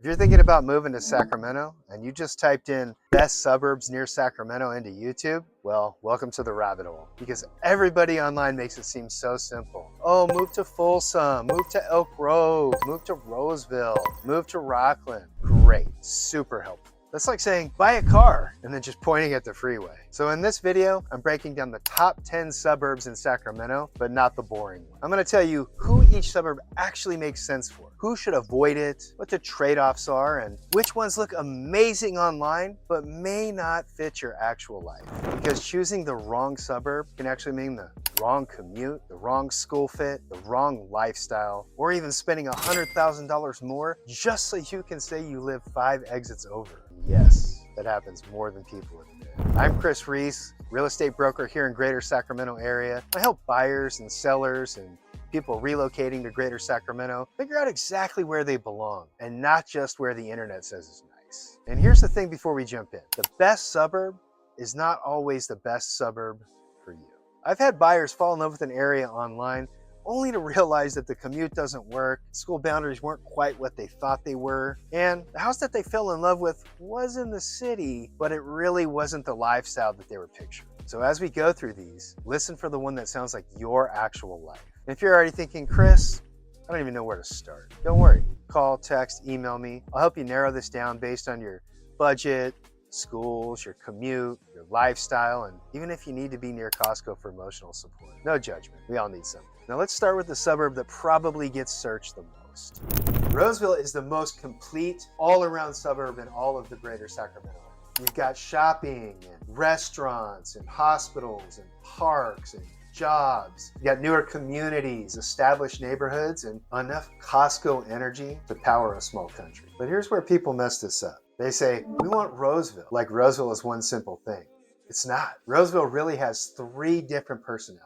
If you're thinking about moving to Sacramento and you just typed in best suburbs near Sacramento into YouTube, well, welcome to the rabbit hole, because everybody online makes it seem so simple. Oh, move to Folsom, move to Elk Grove, move to Roseville, move to Rocklin. Great, super helpful. That's like saying, buy a car, and then just pointing at the freeway. So in this video, I'm breaking down the top 10 suburbs in Sacramento, but not the boring one. I'm gonna tell you who each suburb actually makes sense for, who should avoid it, what the trade-offs are, and which ones look amazing online, but may not fit your actual life. Because choosing the wrong suburb can actually mean the wrong commute, the wrong school fit, the wrong lifestyle, or even spending $100,000 more just so you can say you live 5 exits over. Yes, that happens more than people admit. I'm Reese, real estate broker here in Greater Sacramento area. I help buyers and sellers and people relocating to Greater Sacramento figure out exactly where they belong and not just where the internet says is nice. And here's the thing before we jump in. The best suburb is not always the best suburb for you. I've had buyers fall in love with an area online only to realize that the commute doesn't work, school boundaries weren't quite what they thought they were, and the house that they fell in love with was in the city, but it really wasn't the lifestyle that they were picturing. So as we go through these, listen for the one that sounds like your actual life. And if you're already thinking, Chris, I don't even know where to start, don't worry. Call, text, email me. I'll help you narrow this down based on your budget, schools, your commute, your lifestyle, and even if you need to be near Costco for emotional support. No judgment, we all need something. Now let's start with the suburb that probably gets searched the most. Roseville is the most complete all-around suburb in all of the Greater Sacramento. You've got shopping and restaurants and hospitals and parks and jobs. You got newer communities, established neighborhoods, and enough Costco energy to power a small country. But here's where people mess this up. They say, we want Roseville, like Roseville is one simple thing. It's not. Roseville really has 3 different personalities.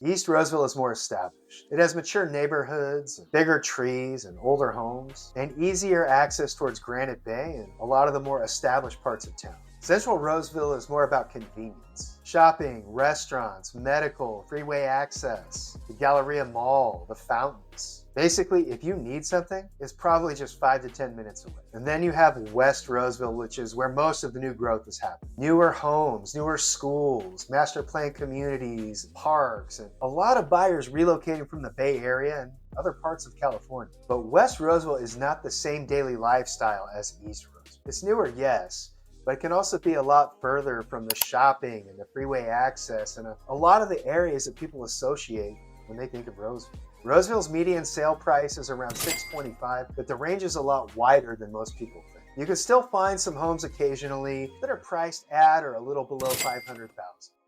East Roseville is more established. It has mature neighborhoods, bigger trees, and older homes, and easier access towards Granite Bay and a lot of the more established parts of town. Central Roseville is more about convenience. Shopping, restaurants, medical, freeway access, the Galleria Mall, the fountains. Basically, if you need something, it's probably just 5 to 10 minutes away. And then you have West Roseville, which is where most of the new growth is happening. Newer homes, newer schools, master plan communities, parks, and a lot of buyers relocating from the Bay Area and other parts of California. But West Roseville is not the same daily lifestyle as East Roseville. It's newer, yes, but it can also be a lot further from the shopping and the freeway access and a lot of the areas that people associate when they think of Roseville. Roseville's median sale price is around $625, but the range is a lot wider than most people think. You can still find some homes occasionally that are priced at or a little below $500,000,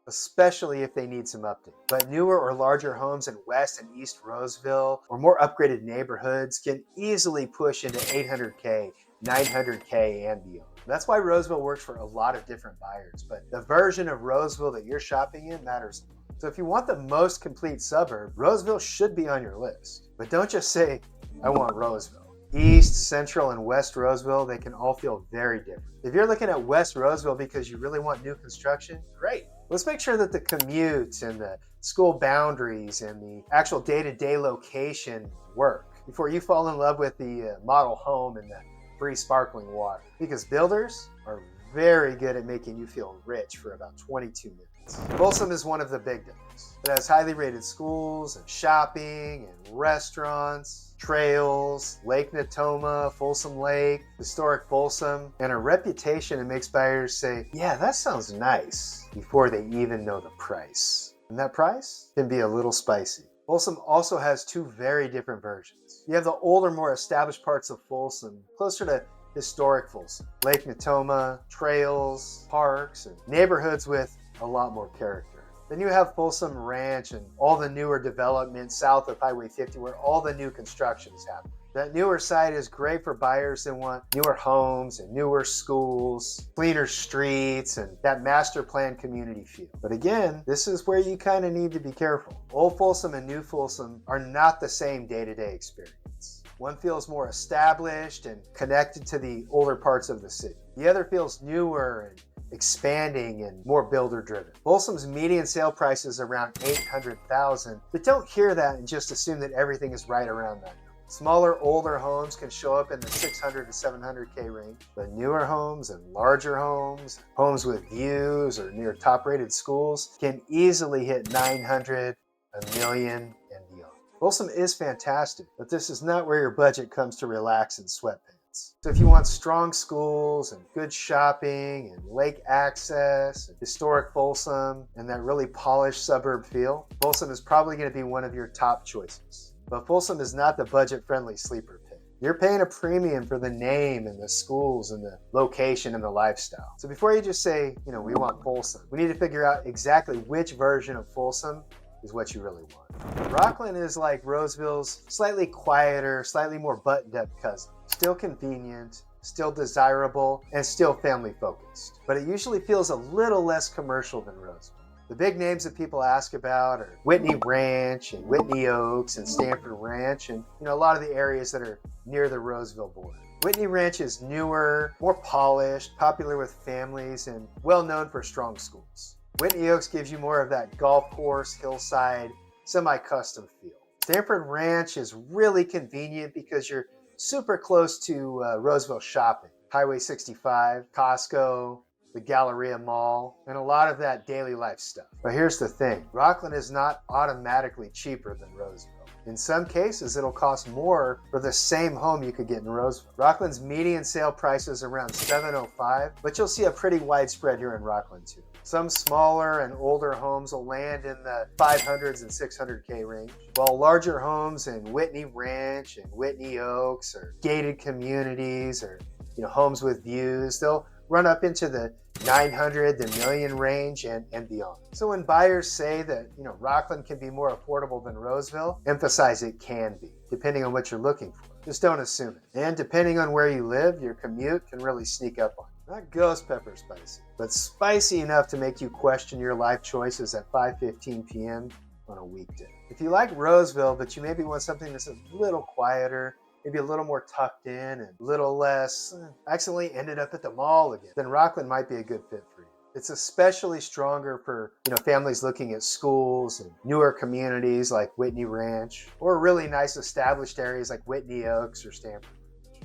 especially if they need some update. But newer or larger homes in West and East Roseville or more upgraded neighborhoods can easily push into $800K, $900K and beyond. That's why Roseville works for a lot of different buyers, but the version of Roseville that you're shopping in matters. So if you want the most complete suburb, Roseville should be on your list. But don't just say, I want Roseville. East, Central, and West Roseville, they can all feel very different. If you're looking at West Roseville because you really want new construction, great. Let's make sure that the commute and the school boundaries and the actual day-to-day location work before you fall in love with the model home and the free sparkling water. Because builders are very good at making you feel rich for about 22 minutes. Folsom is one of the big differences. It has highly rated schools and shopping and restaurants, trails, Lake Natoma, Folsom Lake, historic Folsom, and a reputation that makes buyers say, yeah, that sounds nice, before they even know the price. And that price can be a little spicy. Folsom also has 2 very different versions. You have the older, more established parts of Folsom, closer to historic Folsom. Lake Natoma, trails, parks, and neighborhoods with a lot more character. Then you have Folsom Ranch and all the newer development south of Highway 50 where all the new construction is happening. That newer side is great for buyers that want newer homes and newer schools, cleaner streets, and that master plan community feel. But again, this is where you kind of need to be careful. Old Folsom and New Folsom are not the same day-to-day experience. One feels more established and connected to the older parts of the city. The other feels newer and expanding and more builder driven. Folsom's median sale price is around $800,000, but don't hear that and just assume that everything is right around that. Smaller, older homes can show up in the 600 to 700K range, but newer homes and larger homes, homes with views or near top-rated schools can easily hit 900, a million, and beyond. Folsom is fantastic, but this is not where your budget comes to relax in sweatpants. So if you want strong schools and good shopping and lake access and historic Folsom and that really polished suburb feel, Folsom is probably going to be one of your top choices. But Folsom is not the budget-friendly sleeper pick. You're paying a premium for the name and the schools and the location and the lifestyle. So before you just say, we want Folsom, we need to figure out exactly which version of Folsom is what you really want. Rocklin is like Roseville's slightly quieter, slightly more buttoned up cousin. Still convenient, still desirable, and still family focused. But it usually feels a little less commercial than Roseville. The big names that people ask about are Whitney Ranch and Whitney Oaks and Stanford Ranch and a lot of the areas that are near the Roseville border. Whitney Ranch is newer, more polished, popular with families, and well known for strong schools. Whitney Oaks gives you more of that golf course, hillside, semi-custom feel. Stanford Ranch is really convenient because you're super close to Roseville shopping. Highway 65, Costco, the Galleria Mall, and a lot of that daily life stuff. But here's the thing, Rocklin is not automatically cheaper than Roseville. In some cases, it'll cost more for the same home you could get in Roseville. Rocklin's median sale price is around $705, but you'll see a pretty wide spread here in Rocklin too. Some smaller and older homes will land in the 500s and 600K range, while larger homes in Whitney Ranch and Whitney Oaks or gated communities or homes with views, they'll run up into the 900, the million range and beyond. So when buyers say that Rocklin can be more affordable than Roseville, emphasize it can be, depending on what you're looking for. Just don't assume it. And depending on where you live, your commute can really sneak up on you. Not ghost pepper spicy, but spicy enough to make you question your life choices at 5:15 p.m. on a weekday. If you like Roseville, but you maybe want something that's a little quieter, maybe a little more tucked in and a little less, accidentally ended up at the mall again, then Rocklin might be a good fit for you. It's especially stronger for families looking at schools and newer communities like Whitney Ranch, or really nice established areas like Whitney Oaks or Stanford Ranch.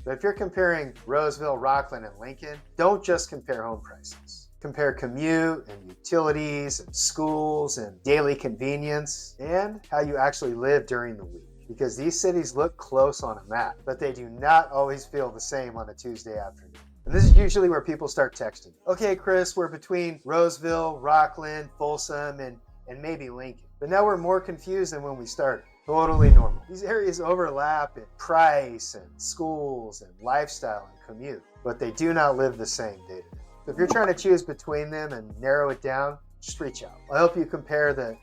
But if you're comparing Roseville, Rocklin, and Lincoln, don't just compare home prices. Compare commute and utilities and schools and daily convenience and how you actually live during the week. Because these cities look close on a map, but they do not always feel the same on a Tuesday afternoon. And this is usually where people start texting. Okay, Chris, we're between Roseville, Rocklin, Folsom, and maybe Lincoln. But now we're more confused than when we started. Totally normal. These areas overlap in price and schools and lifestyle and commute, but they do not live the same day to day. So if you're trying to choose between them and narrow it down, just reach out. I'll help you compare the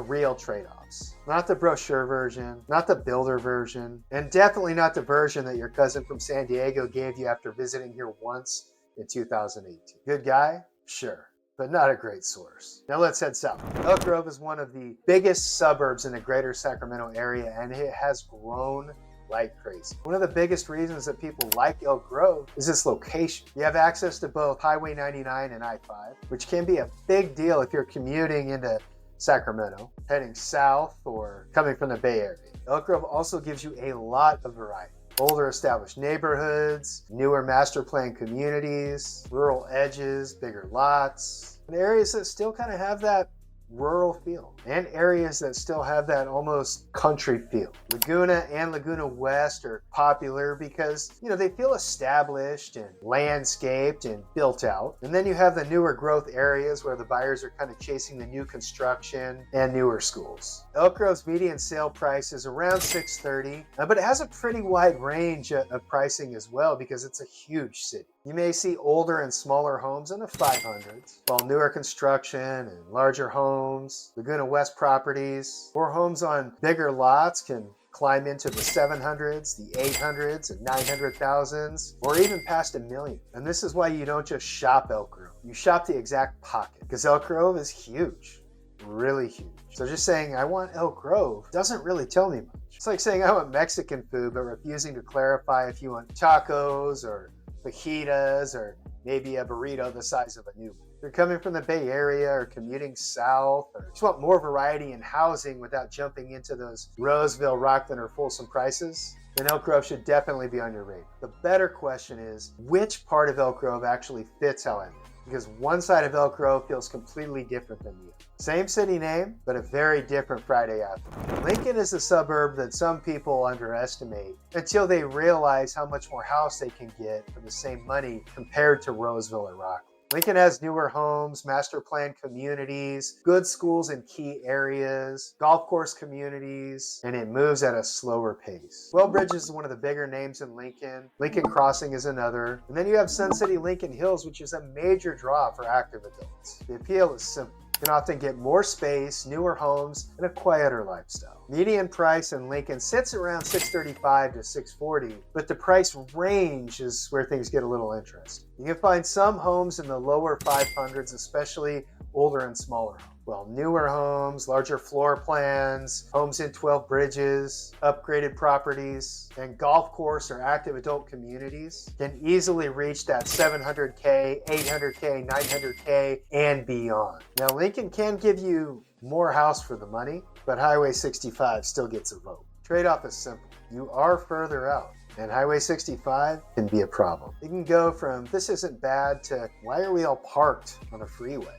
real trade-offs. Not the brochure version, not the builder version, and definitely not the version that your cousin from San Diego gave you after visiting here once in 2018. Good guy? Sure, but not a great source. Now let's head south. Elk Grove is one of the biggest suburbs in the greater Sacramento area, and it has grown like crazy. One of the biggest reasons that people like Elk Grove is its location. You have access to both Highway 99 and I-5, which can be a big deal if you're commuting into Sacramento, heading south, or coming from the Bay Area. Elk Grove also gives you a lot of variety. Older established neighborhoods, newer master plan communities, rural edges, bigger lots, and areas that still kind of have that rural feel, and areas that still have that almost country feel. Laguna and Laguna West are popular because, they feel established and landscaped and built out. And then you have the newer growth areas where the buyers are kind of chasing the new construction and newer schools. Elk Grove's median sale price is around $630, but it has a pretty wide range of pricing as well because it's a huge city. You may see older and smaller homes in the 500s, while newer construction and larger homes, Laguna West properties, or homes on bigger lots can climb into the 700s, the 800s, and 900,000s, or even past $1 million. And this is why you don't just shop Elk Grove. You shop the exact pocket, because Elk Grove is huge, really huge. So just saying, I want Elk Grove doesn't really tell me much. It's like saying I want Mexican food, but refusing to clarify if you want tacos or fajitas or maybe a burrito the size of a newborn. If you're coming from the Bay Area or commuting south, or just want more variety in housing without jumping into those Roseville, Rocklin, or Folsom prices, then Elk Grove should definitely be on your radar. The better question is, which part of Elk Grove actually fits how I live? Because one side of Elk Grove feels completely different than the other. Same city name, but a very different Friday afternoon. Lincoln is a suburb that some people underestimate until they realize how much more house they can get for the same money compared to Roseville and Rocklin. Lincoln has newer homes, master plan communities, good schools in key areas, golf course communities, and it moves at a slower pace. Wellbridge is one of the bigger names in Lincoln. Lincoln Crossing is another. And then you have Sun City Lincoln Hills, which is a major draw for active adults. The appeal is simple. You can often get more space, newer homes, and a quieter lifestyle. Median price in Lincoln sits around $635 to $640, but the price range is where things get a little interesting. You can find some homes in the lower 500s, especially older and smaller homes. Well, newer homes, larger floor plans, homes in 12 bridges, upgraded properties, and golf course or active adult communities can easily reach that $700K, $800K, $900K, and beyond. Now, Lincoln can give you more house for the money, but Highway 65 still gets a vote. Trade-off is simple. You are further out, and Highway 65 can be a problem. It can go from this isn't bad to why are we all parked on a freeway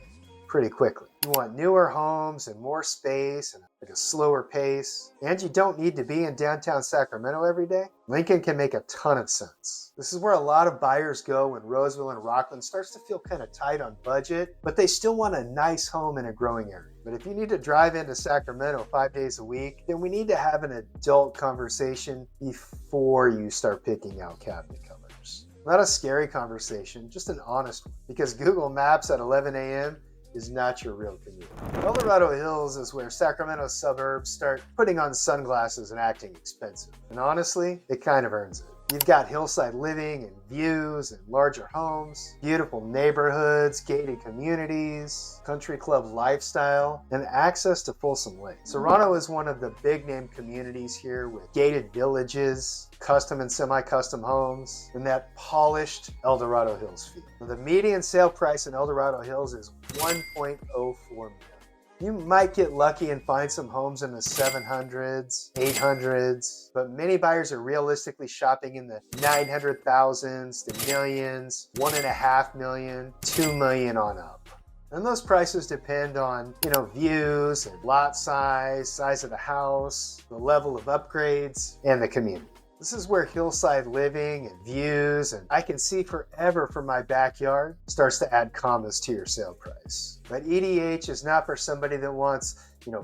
pretty quickly. You want newer homes and more space and like a slower pace, and you don't need to be in downtown Sacramento every day. Lincoln can make a ton of sense. This is where a lot of buyers go when Roseville and Rocklin starts to feel kind of tight on budget, but they still want a nice home in a growing area. But if you need to drive into Sacramento 5 days a week, then we need to have an adult conversation before you start picking out cabinet colors. Not a scary conversation, just an honest one, because Google Maps at 11 a.m. is not your real commute. Dorado Hills is where Sacramento suburbs start putting on sunglasses and acting expensive. And honestly, it kind of earns it. You've got hillside living and views and larger homes, beautiful neighborhoods, gated communities, country club lifestyle, and access to Folsom Lake. Serrano is one of the big name communities here with gated villages, custom and semi-custom homes, and that polished El Dorado Hills feel. Now, the median sale price in El Dorado Hills is $1.04 million. You might get lucky and find some homes in the 700s, 800s, but many buyers are realistically shopping in the 900,000s, the millions, 1.5 million, 2 million on up. And those prices depend on, views and lot size of the house, the level of upgrades, and the community. This is where hillside living and views and I can see forever from my backyard starts to add commas to your sale price. But EDH is not for somebody that wants,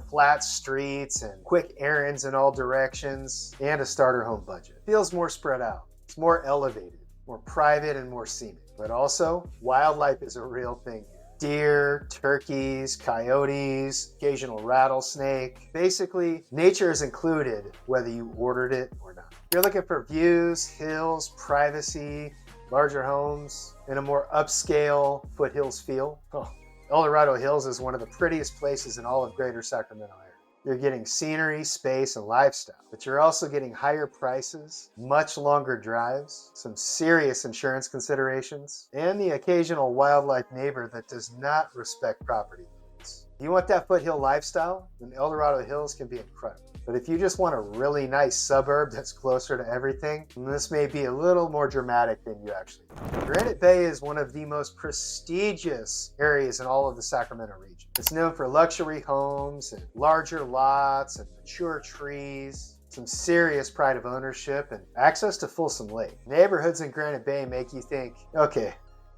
flat streets and quick errands in all directions and a starter home budget. It feels more spread out. It's more elevated, more private, and more scenic. But also, wildlife is a real thing here. Deer, turkeys, coyotes, occasional rattlesnake. Basically, nature is included whether you ordered it or not. If you're looking for views, hills, privacy, larger homes, and a more upscale foothills feel, El Dorado Hills is one of the prettiest places in all of greater Sacramento area. You're getting scenery, space, and lifestyle, but you're also getting higher prices, much longer drives, some serious insurance considerations, and the occasional wildlife neighbor that does not respect property limits. If you want that foothill lifestyle, then El Dorado Hills can be incredible. But if you just want a really nice suburb that's closer to everything, then this may be a little more dramatic than you actually think. Granite Bay is one of the most prestigious areas in all of the Sacramento region. It's known for luxury homes and larger lots and mature trees, some serious pride of ownership, and access to Folsom Lake. Neighborhoods in Granite Bay make you think, okay,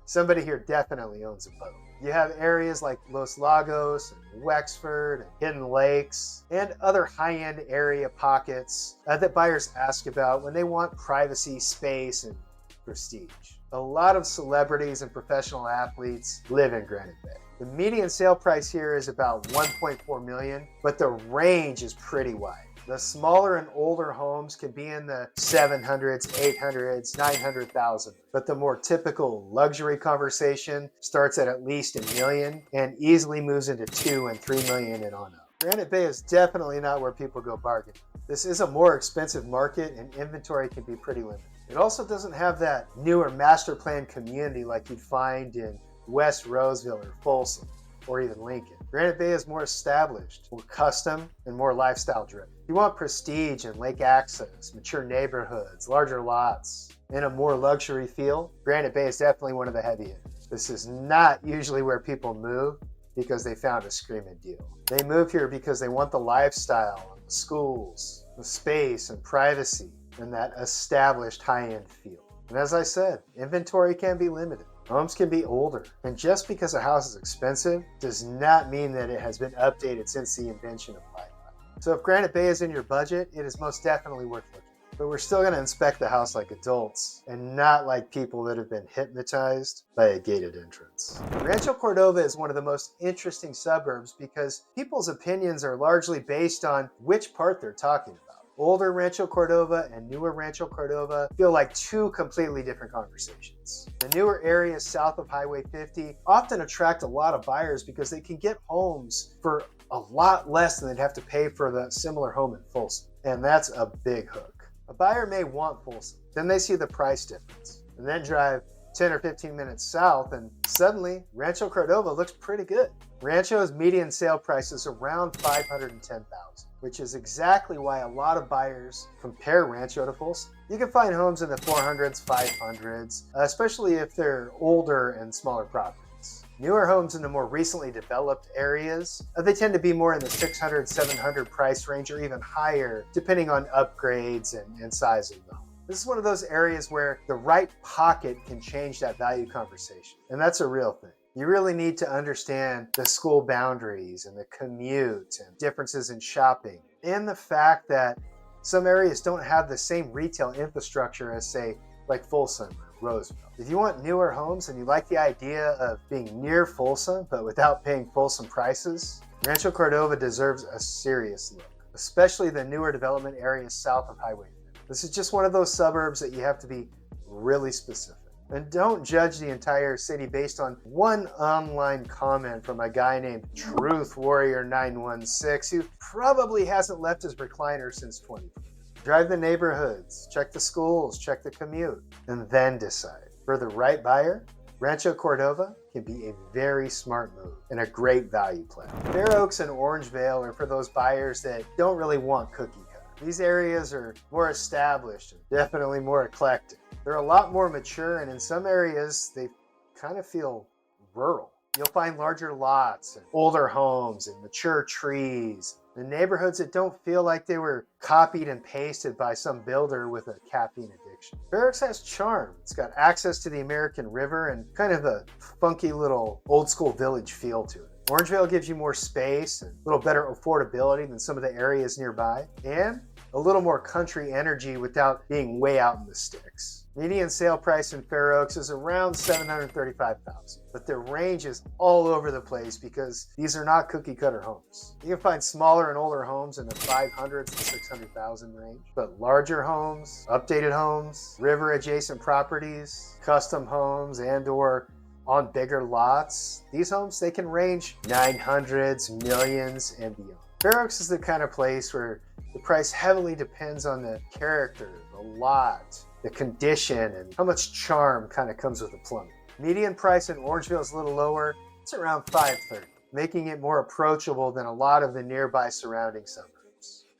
somebody here definitely owns a boat. You have areas like Los Lagos and Wexford and Hidden Lakes and other high-end area pockets that buyers ask about when they want privacy, space, and prestige. A lot of celebrities and professional athletes live in Granite Bay. The median sale price here is about $1.4 million, but the range is pretty wide. The smaller and older homes can be in the 700s, 800s, 900,000. But the more typical luxury conversation starts at least $1 million and easily moves into 2 and 3 million and on up. Granite Bay is definitely not where people go bargain. This is a more expensive market and inventory can be pretty limited. It also doesn't have that newer master plan community like you'd find in West Roseville or Folsom or even Lincoln. Granite Bay is more established, more custom, and more lifestyle driven. If you want prestige and lake access, mature neighborhoods, larger lots, and a more luxury feel, Granite Bay is definitely one of the heavy hitters. This is not usually where people move because they found a screaming deal. They move here because they want the lifestyle, and the schools, the space and privacy, and that established high-end feel. And as I said, inventory can be limited. Homes can be older, and just because a house is expensive does not mean that it has been updated since the invention of Wi-Fi. So if Granite Bay is in your budget, it is most definitely worth looking. But we're still going to inspect the house like adults and not like people that have been hypnotized by a gated entrance. Rancho Cordova is one of the most interesting suburbs because people's opinions are largely based on which part they're talking about. Older Rancho Cordova and newer Rancho Cordova feel like two completely different conversations. The newer areas south of Highway 50 often attract a lot of buyers because they can get homes for a lot less than they'd have to pay for the similar home in Folsom. And that's a big hook. A buyer may want Folsom, then they see the price difference, and then drive 10 or 15 minutes south, and suddenly Rancho Cordova looks pretty good. Rancho's median sale price is around $510,000, which is exactly why a lot of buyers compare Rancho to Folsom. You can find homes in the 400s, 500s, especially if they're older and smaller properties. Newer homes in the more recently developed areas, they tend to be more in the 600, 700 price range or even higher, depending on upgrades and size of the home. This is one of those areas where the right pocket can change that value conversation, and that's a real thing. You really need to understand the school boundaries and the commute and differences in shopping, and the fact that some areas don't have the same retail infrastructure as, say, like Folsom or Roseville. If you want newer homes and you like the idea of being near Folsom but without paying Folsom prices, Rancho Cordova deserves a serious look, especially the newer development areas south of Highway 50. This is just one of those suburbs that you have to be really specific. And don't judge the entire city based on one online comment from a guy named Truth Warrior 916 who probably hasn't left his recliner since 2020. Drive the neighborhoods, check the schools, check the commute, and then decide. For the right buyer, Rancho Cordova can be a very smart move and a great value play. Fair Oaks and Orangevale are for those buyers that don't really want cookie cutter. These areas are more established and definitely more eclectic. They're a lot more mature, and in some areas, they kind of feel rural. You'll find larger lots and older homes and mature trees and neighborhoods that don't feel like they were copied and pasted by some builder with a caffeine addiction. Fair Oaks has charm. It's got access to the American River and kind of a funky little old school village feel to it. Orangevale gives you more space and a little better affordability than some of the areas nearby, and a little more country energy without being way out in the sticks. Median sale price in Fair Oaks is around $735,000, but the range is all over the place because these are not cookie cutter homes. You can find smaller and older homes in the 500s to 600,000 range, but larger homes, updated homes, river adjacent properties, custom homes, and or on bigger lots, these homes, they can range 900s, millions, and beyond. Fair Oaks is the kind of place where the price heavily depends on the character, the lot, the condition, and how much charm kind of comes with the plumbing. Median price in Orangevale is a little lower. It's around $530,000, making it more approachable than a lot of the nearby surrounding suburbs.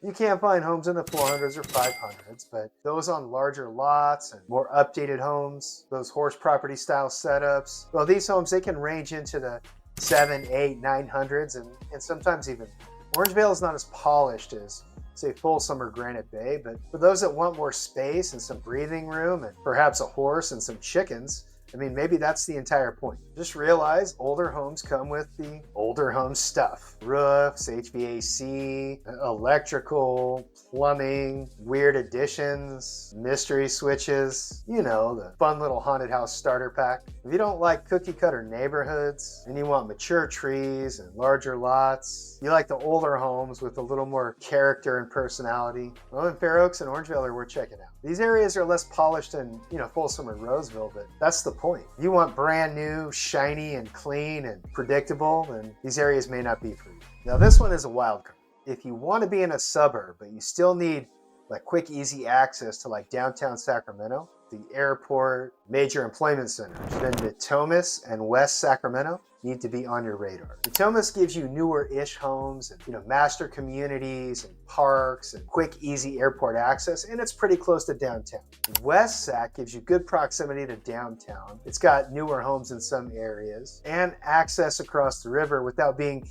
You can't find homes in the 400s or 500s, but those on larger lots and more updated homes, those horse property style setups, well, these homes, they can range into the 7, 8, 900s and sometimes even Orangevale is not as polished as, say, Folsom or Granite Bay, but for those that want more space and some breathing room and perhaps a horse and some chickens, I mean, maybe that's the entire point. Just realize older homes come with the older home stuff. Roofs, HVAC, electrical, plumbing, weird additions, mystery switches, you know, the fun little haunted house starter pack. If you don't like cookie cutter neighborhoods and you want mature trees and larger lots, you like the older homes with a little more character and personality, well, then Fair Oaks and Orangevale are worth checking out. These areas are less polished than, Folsom and Roseville, but that's the point. You want brand new, shiny, and clean and predictable, and these areas may not be for you. Now, this one is a wild card. If you want to be in a suburb, but you still need like quick, easy access to like downtown Sacramento, the airport, major employment centers, then Natomas and West Sacramento need to be on your radar. Natomas gives you newer-ish homes and master communities and parks and quick, easy airport access, and it's pretty close to downtown. West Sac gives you good proximity to downtown. It's got newer homes in some areas and access across the river without being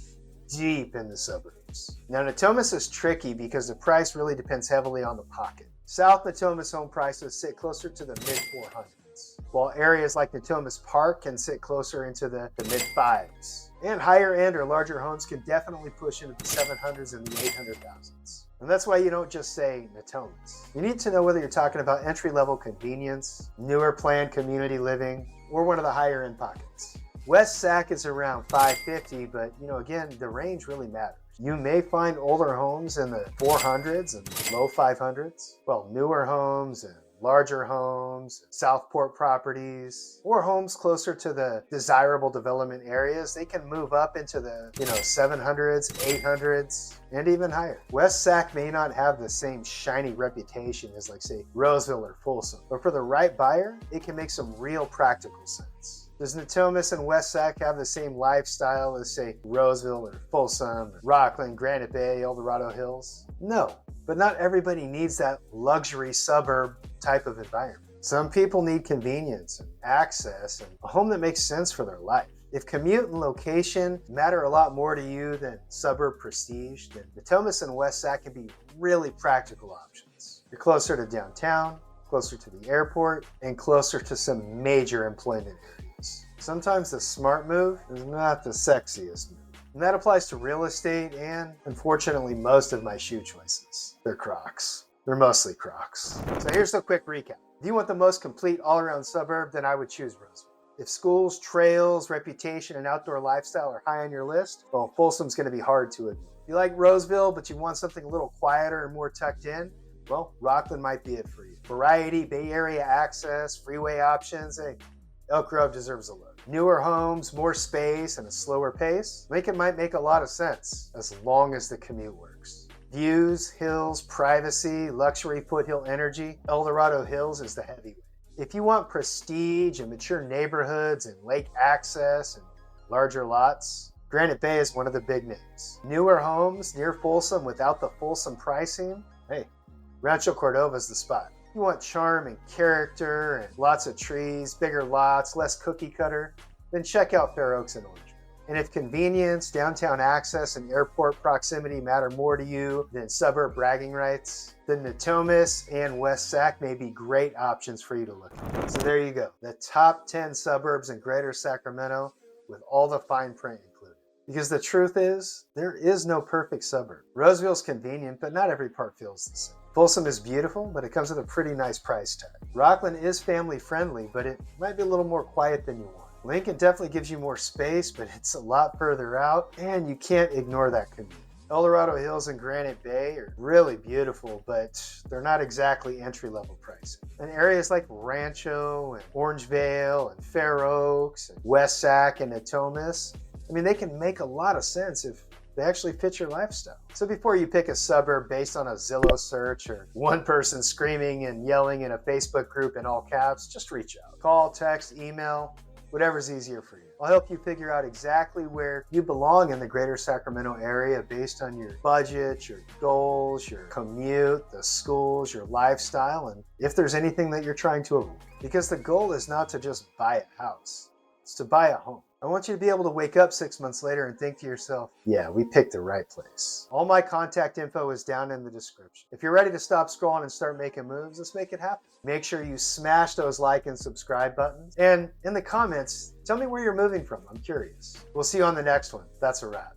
deep in the suburbs. Now, Natomas is tricky because the price really depends heavily on the pocket. South Natomas home prices sit closer to the mid-400s, while areas like Natomas Park can sit closer into the mid-5s. And higher end or larger homes can definitely push into the 700s and the 800,000s. And that's why you don't just say Natomas. You need to know whether you're talking about entry-level convenience, newer planned community living, or one of the higher end pockets. West Sac is around 550, but again, the range really matters. You may find older homes in the 400s and low 500s, while newer homes and larger homes, Southport properties, or homes closer to the desirable development areas, they can move up into the 700s, 800s, and even higher. West Sac may not have the same shiny reputation as say Roseville or Folsom, but for the right buyer, it can make some real practical sense. Does Natomas and West Sac have the same lifestyle as say Roseville or Folsom, or Rocklin, Granite Bay, Dorado Hills? No, but not everybody needs that luxury suburb type of environment. Some people need convenience and access and a home that makes sense for their life. If commute and location matter a lot more to you than suburb prestige, then Natomas and West Sac can be really practical options. You're closer to downtown, closer to the airport, and closer to some major employment areas. Sometimes the smart move is not the sexiest move. And that applies to real estate and, unfortunately, most of my shoe choices. They're Crocs. They're mostly Crocs. So here's a quick recap. If you want the most complete all-around suburb, then I would choose Roseville. If schools, trails, reputation, and outdoor lifestyle are high on your list, well, Folsom's going to be hard to ignore. If you like Roseville, but you want something a little quieter and more tucked in, well, Rocklin might be it for you. Variety, Bay Area access, freeway options, hey, Elk Grove deserves a look. Newer homes, more space, and a slower pace, Lincoln might make a lot of sense as long as the commute works. Views, hills, privacy, luxury foothill energy, Dorado Hills is the heavyweight. If you want prestige and mature neighborhoods and lake access and larger lots, Granite Bay is one of the big names. Newer homes near Folsom without the Folsom pricing, hey, Rancho Cordova is the spot. You want charm and character and lots of trees, bigger lots, less cookie cutter, then check out Fair Oaks and Orangevale. And if convenience, downtown access, and airport proximity matter more to you than suburb bragging rights, then Natomas and West Sac may be great options for you to look at. So there you go, the top 10 suburbs in Greater Sacramento with all the fine print included. Because the truth is, there is no perfect suburb. Roseville's convenient, but not every part feels the same. Folsom is beautiful, but it comes with a pretty nice price tag. Rocklin is family friendly, but it might be a little more quiet than you want. Lincoln definitely gives you more space, but it's a lot further out, and you can't ignore that commute. Dorado Hills and Granite Bay are really beautiful, but they're not exactly entry-level pricing. And areas like Rancho and Orangevale and Fair Oaks and West Sac and Natomas, they can make a lot of sense if they actually fit your lifestyle. So before you pick a suburb based on a Zillow search or one person screaming and yelling in a Facebook group in all caps, just reach out. Call, text, email, whatever's easier for you. I'll help you figure out exactly where you belong in the Greater Sacramento area based on your budget, your goals, your commute, the schools, your lifestyle, and if there's anything that you're trying to avoid. Because the goal is not to just buy a house, it's to buy a home. I want you to be able to wake up 6 months later and think to yourself, yeah, we picked the right place. All my contact info is down in the description. If you're ready to stop scrolling and start making moves, let's make it happen. Make sure you smash those like and subscribe buttons. And in the comments, tell me where you're moving from. I'm curious. We'll see you on the next one. That's a wrap.